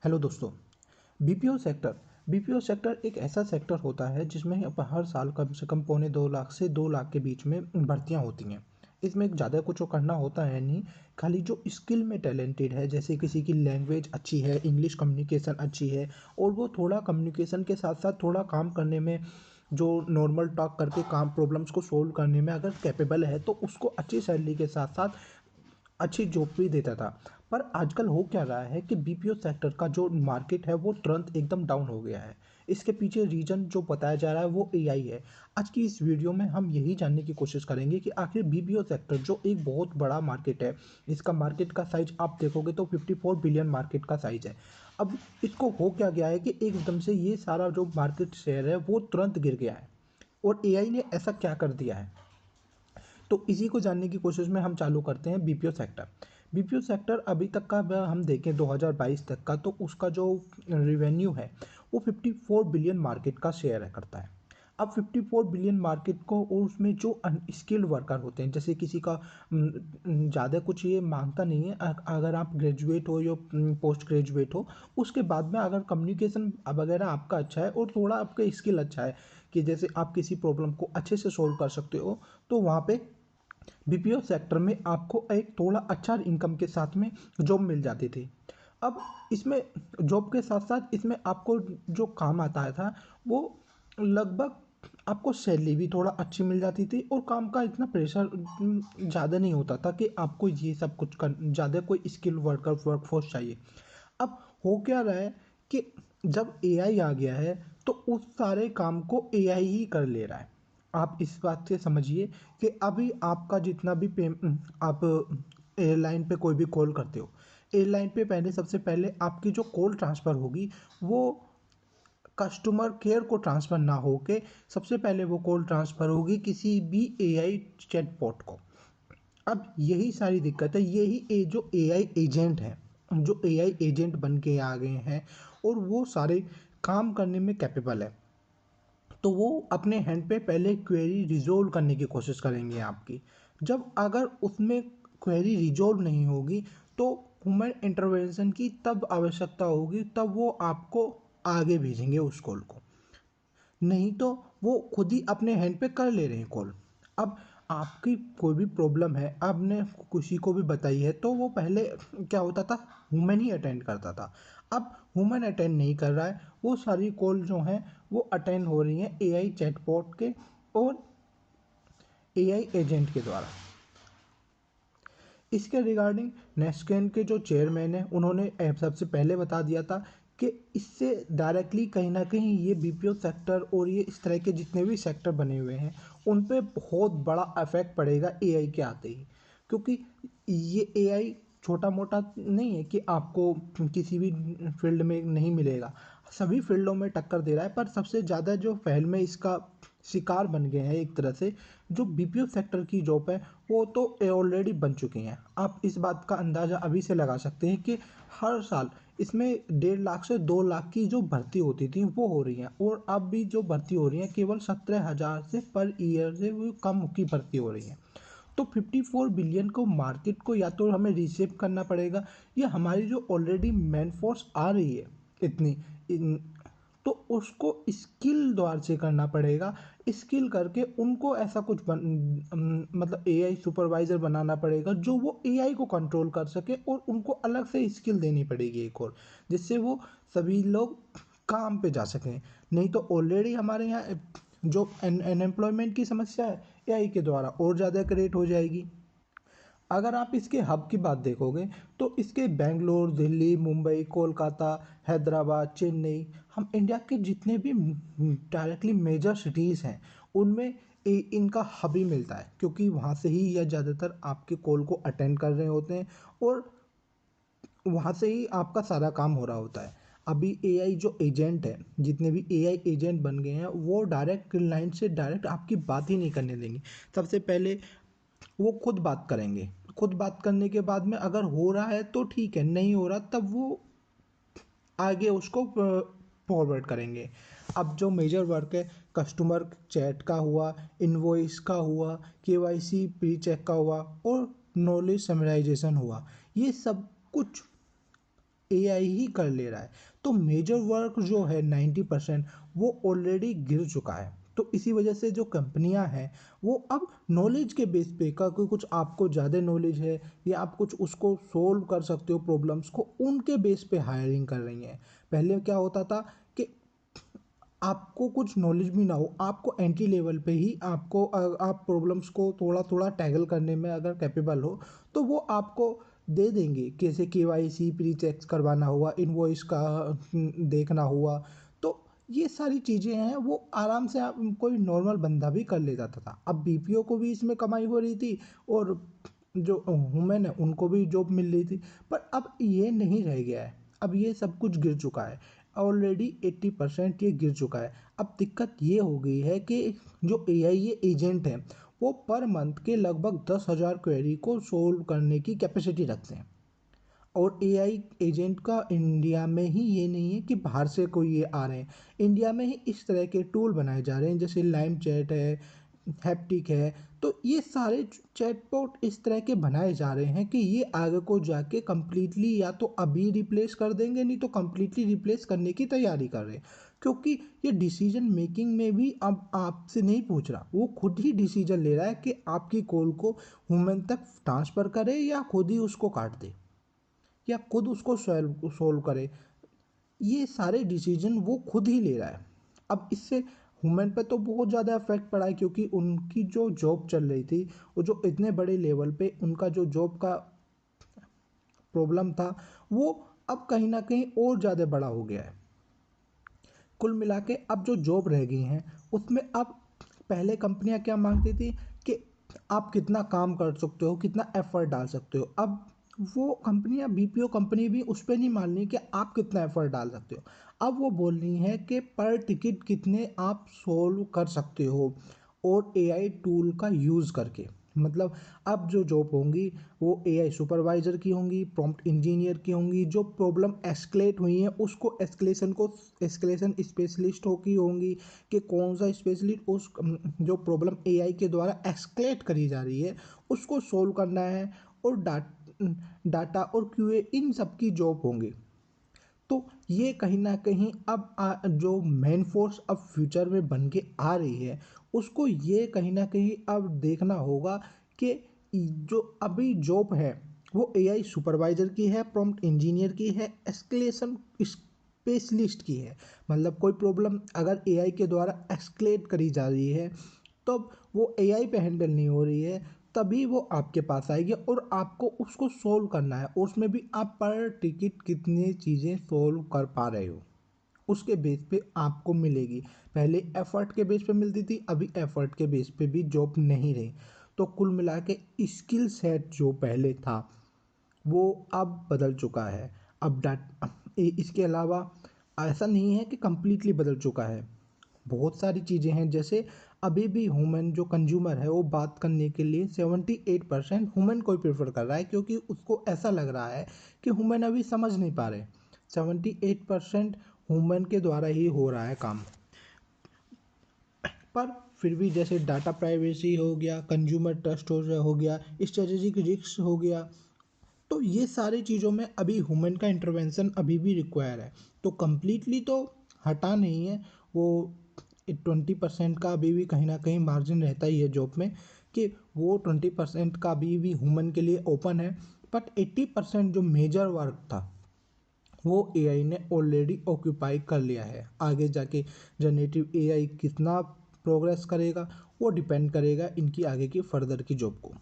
Hello दोस्तों। BPO sector एक ऐसा सेक्टर होता है जिसमें हर साल कम से कम पौने 2 लाख से 2 लाख के बीच में भर्तियां होती हैं। इसमें ज़्यादा कुछ करना होता है नहीं, खाली जो स्किल में टैलेंटेड है, जैसे किसी की लैंग्वेज अच्छी है, इंग्लिश कम्युनिकेशन अच्छी है और वो थोड़ा कम्युनिकेशन के साथ साथ थोड़ा काम करने में, जो नॉर्मल टॉक करके काम प्रॉब्लम्स को सोल्व करने में अगर कैपेबल है, तो उसको अच्छी सैलरी के साथ साथ अच्छी जॉब भी देता था। पर आजकल हो क्या रहा है कि बीपीओ सेक्टर का जो मार्केट है वो तुरंत एकदम डाउन हो गया है। इसके पीछे रीजन जो बताया जा रहा है वो एआई है। आज की इस वीडियो में हम यही जानने की कोशिश करेंगे कि आखिर बीपीओ सेक्टर जो एक बहुत बड़ा मार्केट है, इसका मार्केट का साइज आप देखोगे तो 54 बिलियन मार्केट का साइज है। अब इसको हो क्या गया है कि एकदम से ये सारा जो मार्केट शेयर है वो तुरंत गिर गया है और एआई ने ऐसा क्या कर दिया है। तो इसी को जानने की कोशिश में हम चालू करते हैं बीपीओ सेक्टर। बीपीओ सेक्टर अभी तक का अगर हम देखें 2022 तक का, तो उसका जो रिवेन्यू है वो 54 बिलियन मार्केट का शेयर है करता है। अब 54 बिलियन मार्केट को और उसमें जो अनस्किल्ड वर्कर होते हैं, जैसे किसी का ज़्यादा कुछ ये मांगता नहीं है, अगर आप ग्रेजुएट हो या पोस्ट ग्रेजुएट हो, उसके बाद में अगर कम्युनिकेशन वगैरह आपका अच्छा है और थोड़ा आपका स्किल अच्छा है कि जैसे आप किसी प्रॉब्लम को अच्छे से सोल्व कर सकते हो, तो वहाँ पे बीपीओ सेक्टर में आपको एक थोड़ा अच्छा इनकम के साथ में जॉब मिल जाती थी। अब इसमें जॉब के साथ साथ इसमें आपको जो काम आता था वो लगभग आपको सैलरी भी थोड़ा अच्छी मिल जाती थी और काम का इतना प्रेशर ज़्यादा नहीं होता था कि आपको ये सब कुछ कर ज़्यादा कोई स्किल वर्कफोर्स चाहिए। अब हो क्या रहा है कि जब एआई आ गया है तो उस सारे काम को एआई ही कर ले रहा है। आप इस बात से समझिए कि अभी आपका जितना भी आप एयरलाइन पे कोई भी कॉल करते हो, एयरलाइन पे पहले सबसे पहले आपकी जो कॉल ट्रांसफ़र होगी वो कस्टमर केयर को ट्रांसफ़र ना होके सबसे पहले वो कॉल ट्रांसफ़र होगी किसी भी एआई चैटबॉट को। अब यही सारी दिक्कत है, यही जो एआई एजेंट हैं, जो एआई एजेंट बन के आ गए हैं और वो सारे काम करने में कैपेबल है, तो वो अपने हैंड पे पहले क्वेरी रिजोल्व करने की कोशिश करेंगे आपकी। जब अगर उसमें क्वेरी रिजोल्व नहीं होगी तो ह्यूमन इंटरवेंशन की तब आवश्यकता होगी, तब वो आपको आगे भेजेंगे उस कॉल को। नहीं तो वो खुद ही अपने हैंड पे कर ले रहे हैं कॉल। अब आपकी कोई भी प्रॉब्लम है, आपने किसी को भी बताई है, तो वो पहले क्या होता था, ह्यूमन ही अटेंड करता था। अब ह्यूमन अटेंड नहीं कर रहा है, वो सारी कॉल जो हैं वो अटेंड हो रही हैं एआई चैटबॉट के और एआई एजेंट के द्वारा। इसके रिगार्डिंग नेस्कैन के जो चेयरमैन हैं उन्होंने सबसे पहले बता दिया था कि इससे डायरेक्टली कहीं ना कहीं ये बीपीओ सेक्टर और ये इस तरह के जितने भी सेक्टर बने हुए हैं उन पे बहुत बड़ा इफेक्ट पड़ेगा एआई के आते ही। क्योंकि ये एआई छोटा मोटा नहीं है कि आपको किसी भी फील्ड में नहीं मिलेगा, सभी फील्डों में टक्कर दे रहा है। पर सबसे ज़्यादा जो फैल में इसका शिकार बन गए हैं एक तरह से, जो बीपीओ सेक्टर की जॉब है वो तो ऑलरेडी बन चुकी हैं। आप इस बात का अंदाज़ा अभी से लगा सकते हैं कि हर साल इसमें 1.5 लाख से 2 लाख की जो भर्ती होती थी वो हो रही हैं, और अब भी जो भर्ती हो रही हैं केवल 17,000 से पर ईयर से वो कम की भर्ती हो रही हैं। तो 54 बिलियन को मार्केट को या तो हमें रिसेव करना पड़ेगा, या हमारी जो ऑलरेडी मैन फोर्स आ रही है इतनी तो उसको स्किल द्वार से करना पड़ेगा। स्किल करके उनको ऐसा कुछ मतलब एआई सुपरवाइज़र बनाना पड़ेगा जो वो एआई को कंट्रोल कर सके, और उनको अलग से स्किल देनी पड़ेगी एक और, जिससे वो सभी लोग काम पे जा सकें। नहीं तो ऑलरेडी हमारे यहाँ जो अनएम्प्लॉयमेंट की समस्या है एआई के द्वारा और ज़्यादा क्रिएट हो जाएगी। अगर आप इसके हब की बात देखोगे तो इसके बेंगलोर, दिल्ली, मुंबई, कोलकाता, हैदराबाद, चेन्नई, हम इंडिया के जितने भी डायरेक्टली मेजर सिटीज़ हैं उनमें इनका हब ही मिलता है, क्योंकि वहाँ से ही यह ज़्यादातर आपके कॉल को अटेंड कर रहे होते हैं और वहाँ से ही आपका सारा काम हो रहा होता है। अभी एआई जो एजेंट है, जितने भी एआई एजेंट बन गए हैं वो डायरेक्ट क्लाइंट से डायरेक्ट आपकी बात ही नहीं करने देंगे। सबसे पहले वो खुद बात करेंगे, खुद बात करने के बाद में अगर हो रहा है तो ठीक है, नहीं हो रहा तब वो आगे उसको फॉरवर्ड करेंगे। अब जो मेजर वर्क है, कस्टमर चैट का हुआ, इनवॉइस का हुआ, केवाईसी प्री चेक का हुआ और नॉलेज समराइजेशन हुआ, ये सब कुछ एआई ही कर ले रहा है। तो मेजर वर्क जो है 90% वो ऑलरेडी गिर चुका है। तो इसी वजह से जो कंपनियां हैं वो अब नॉलेज के बेस पे का कोई कुछ आपको ज़्यादा नॉलेज है या आप कुछ उसको सोल्व कर सकते हो प्रॉब्लम्स को, उनके बेस पे हायरिंग कर रही हैं। पहले क्या होता था कि आपको कुछ नॉलेज भी ना हो, आपको एंट्री लेवल पे ही आपको आप प्रॉब्लम्स को थोड़ा थोड़ा टैकल करने में अगर कैपेबल हो तो वो आपको दे देंगे। कैसे केवाईसी प्री चेक्स करवाना हुआ, इनवॉइस का देखना हुआ, तो ये सारी चीज़ें हैं वो आराम से आप कोई नॉर्मल बंदा भी कर ले जाता था। अब बीपीओ को भी इसमें कमाई हो रही थी और जो वुमेन है उनको भी जॉब मिल रही थी। पर अब ये नहीं रह गया है, अब ये सब कुछ गिर चुका है। ऑलरेडी 80% ये गिर चुका है। अब दिक्कत ये हो गई है कि जो एआई ये एजेंट हैं वो पर मंथ के लगभग 10,000 क्वेरी को सोल्व करने की कैपेसिटी रखते हैं। और एआई एजेंट का इंडिया में ही ये नहीं है कि बाहर से कोई ये आ रहे हैं, इंडिया में ही इस तरह के टूल बनाए जा रहे हैं जैसे लाइम चैट है, हैप्टिक है। तो ये सारे चैटबॉट इस तरह के बनाए जा रहे हैं कि ये आगे को जाके कंप्लीटली या तो अभी रिप्लेस कर देंगे, नहीं तो कंप्लीटली रिप्लेस करने की तैयारी कर रहे हैं। क्योंकि ये डिसीजन मेकिंग में भी अब आपसे नहीं पूछ रहा, वो खुद ही डिसीजन ले रहा है कि आपकी कॉल को ह्यूमन तक ट्रांसफ़र करे या खुद ही उसको काट दे या खुद उसको सोल्व करे। ये सारे डिसीजन वो खुद ही ले रहा है। अब इससे वुमेन पे तो बहुत ज़्यादा इफेक्ट पड़ा है क्योंकि उनकी जो जॉब चल रही थी, वो जो इतने बड़े लेवल पे उनका जो जॉब का प्रॉब्लम था वो अब कहीं ना कहीं और ज़्यादा बड़ा हो गया है। कुल मिला के अब जो जॉब रह गई हैं उसमें अब पहले कंपनियां क्या मांगती थी कि आप कितना काम कर सकते हो, कितना एफर्ट डाल सकते हो। अब वो कंपनियां, बीपीओ कंपनी भी उस पर नहीं मान रही कि आप कितना एफर्ट डाल सकते हो। अब वो बोल रही हैं कि पर टिकट कितने आप सोल्व कर सकते हो और एआई टूल का यूज़ करके। मतलब अब जो जॉब होंगी वो एआई सुपरवाइज़र की होंगी, प्रॉम्प्ट इंजीनियर की होंगी, जो प्रॉब्लम एस्केलेट हुई है उसको एस्केलेशन स्पेशलिस्ट हो की होंगी कि कौन सा स्पेशलिस्ट उस जो प्रॉब्लम एआई के द्वारा एस्केलेट करी जा रही है उसको सोल्व करना है। और डाटा और क्यूए इन सब की जॉब होंगी। तो ये कहीं ना कहीं अब जो मेन फोर्स अब फ्यूचर में बन के आ रही है उसको ये कहीं ना कहीं अब देखना होगा कि जो अभी जॉब है वो एआई सुपरवाइजर की है, प्रॉम्प्ट इंजीनियर की है, एस्केलेशन स्पेशलिस्ट की है। मतलब कोई प्रॉब्लम अगर एआई के द्वारा एस्केलेट करी जा रही है तब वो एआई पे हैंडल नहीं हो रही है, तभी वो आपके पास आएगी और आपको उसको सोल्व करना है। और उसमें भी आप पर टिकट कितनी चीज़ें सोल्व कर पा रहे हो उसके बेस पे आपको मिलेगी। पहले एफर्ट के बेस पे मिलती थी, अभी एफर्ट के बेस पे भी जॉब नहीं रही। तो कुल मिला के स्किल सेट जो पहले था वो अब बदल चुका है। अब इसके अलावा ऐसा नहीं है कि कम्प्लीटली बदल चुका है। बहुत सारी चीज़ें हैं जैसे अभी भी ह्यूमन जो कंज्यूमर है वो बात करने के लिए 78% ह्यूमन को ही प्रेफर कर रहा है क्योंकि उसको ऐसा लग रहा है कि ह्यूमन अभी समझ नहीं पा रहे। 78% ह्यूमन के द्वारा ही हो रहा है काम। पर फिर भी जैसे डाटा प्राइवेसी हो गया, कंज्यूमर ट्रस्ट हो गया, स्ट्रेटेजिक रिस्क हो गया, तो ये सारी चीज़ों में अभी ह्यूमन का इंटरवेंशन अभी भी रिक्वायर है। तो कम्प्लीटली तो हटा नहीं है वो, 20% का अभी भी कहीं ना कहीं मार्जिन रहता ही है जॉब में कि वो 20% का अभी भी ह्यूमन के लिए ओपन है। बट 80% जो मेजर वर्क था वो एआई ने ऑलरेडी ऑक्यूपाई कर लिया है। आगे जाके जनरेटिव एआई कितना प्रोग्रेस करेगा वो डिपेंड करेगा इनकी आगे की फर्दर की जॉब को।